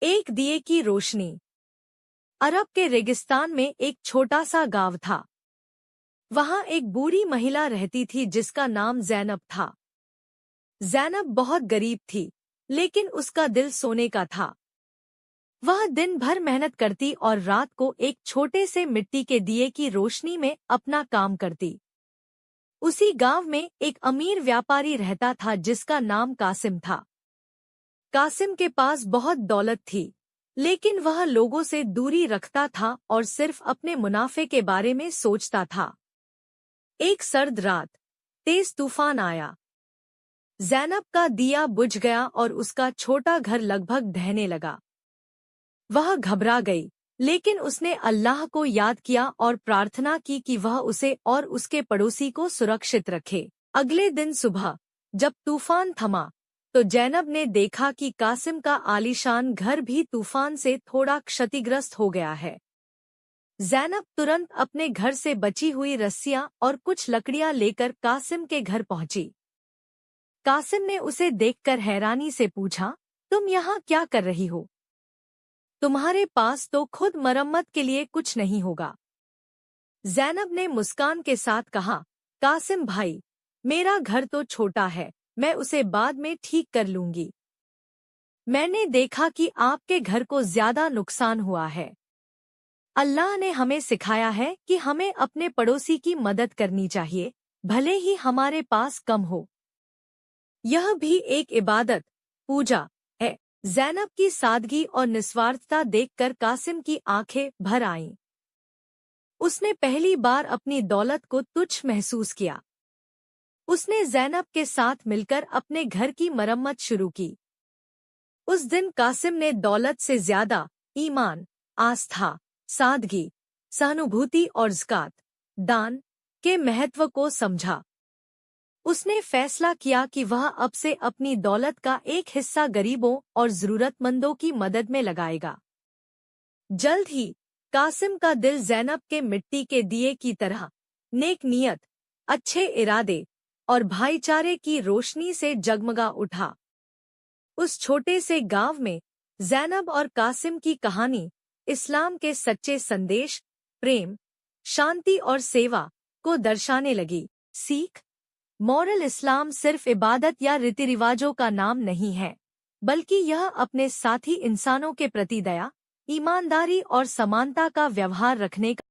एक दिए की रोशनी। अरब के रेगिस्तान में एक छोटा सा गांव था। वहां एक बूढ़ी महिला रहती थी जिसका नाम जैनब था। जैनब बहुत गरीब थी, लेकिन उसका दिल सोने का था। वह दिन भर मेहनत करती और रात को एक छोटे से मिट्टी के दिए की रोशनी में अपना काम करती। उसी गांव में एक अमीर व्यापारी रहता था जिसका नाम कासिम था। कासिम के पास बहुत दौलत थी, लेकिन वह लोगों से दूरी रखता था और सिर्फ अपने मुनाफे के बारे में सोचता था। एक सर्द रात तेज तूफान आया। जैनब का दिया बुझ गया और उसका छोटा घर लगभग ढहने लगा। वह घबरा गई, लेकिन उसने अल्लाह को याद किया और प्रार्थना की कि वह उसे और उसके पड़ोसी को सुरक्षित रखे। अगले दिन सुबह जब तूफान थमा, तो जैनब ने देखा कि कासिम का आलीशान घर भी तूफान से थोड़ा क्षतिग्रस्त हो गया है। जैनब तुरंत अपने घर से बची हुई रस्सियां और कुछ लकड़ियां लेकर कासिम के घर पहुंची। कासिम ने उसे देखकर हैरानी से पूछा, तुम यहाँ क्या कर रही हो? तुम्हारे पास तो खुद मरम्मत के लिए कुछ नहीं होगा। जैनब ने मुस्कान के साथ कहा, कासिम भाई, मेरा घर तो छोटा है, मैं उसे बाद में ठीक कर लूंगी। मैंने देखा कि आपके घर को ज्यादा नुकसान हुआ है। अल्लाह ने हमें सिखाया है कि हमें अपने पड़ोसी की मदद करनी चाहिए, भले ही हमारे पास कम हो। यह भी एक इबादत, पूजा है। जैनब की सादगी और निस्वार्थता देखकर कासिम की आंखें भर आईं। उसने पहली बार अपनी दौलत को तुच्छ महसूस किया। उसने जैनब के साथ मिलकर अपने घर की मरम्मत शुरू की। उस दिन कासिम ने दौलत से ज्यादा ईमान, आस्था, सादगी, सहानुभूति और ज़कात, दान के महत्व को समझा। उसने फैसला किया कि वह अब से अपनी दौलत का एक हिस्सा गरीबों और जरूरतमंदों की मदद में लगाएगा। जल्द ही कासिम का दिल जैनब के मिट्टी के दिए की तरह नेक नियत, अच्छे इरादे और भाईचारे की रोशनी से जगमगा उठा। उस छोटे से गांव में जैनब और कासिम की कहानी इस्लाम के सच्चे संदेश, प्रेम, शांति और सेवा को दर्शाने लगी। सीख, मॉरल इस्लाम सिर्फ इबादत या रीति रिवाजों का नाम नहीं है, बल्कि यह अपने साथी इंसानों के प्रति दया, ईमानदारी और समानता का व्यवहार रखने का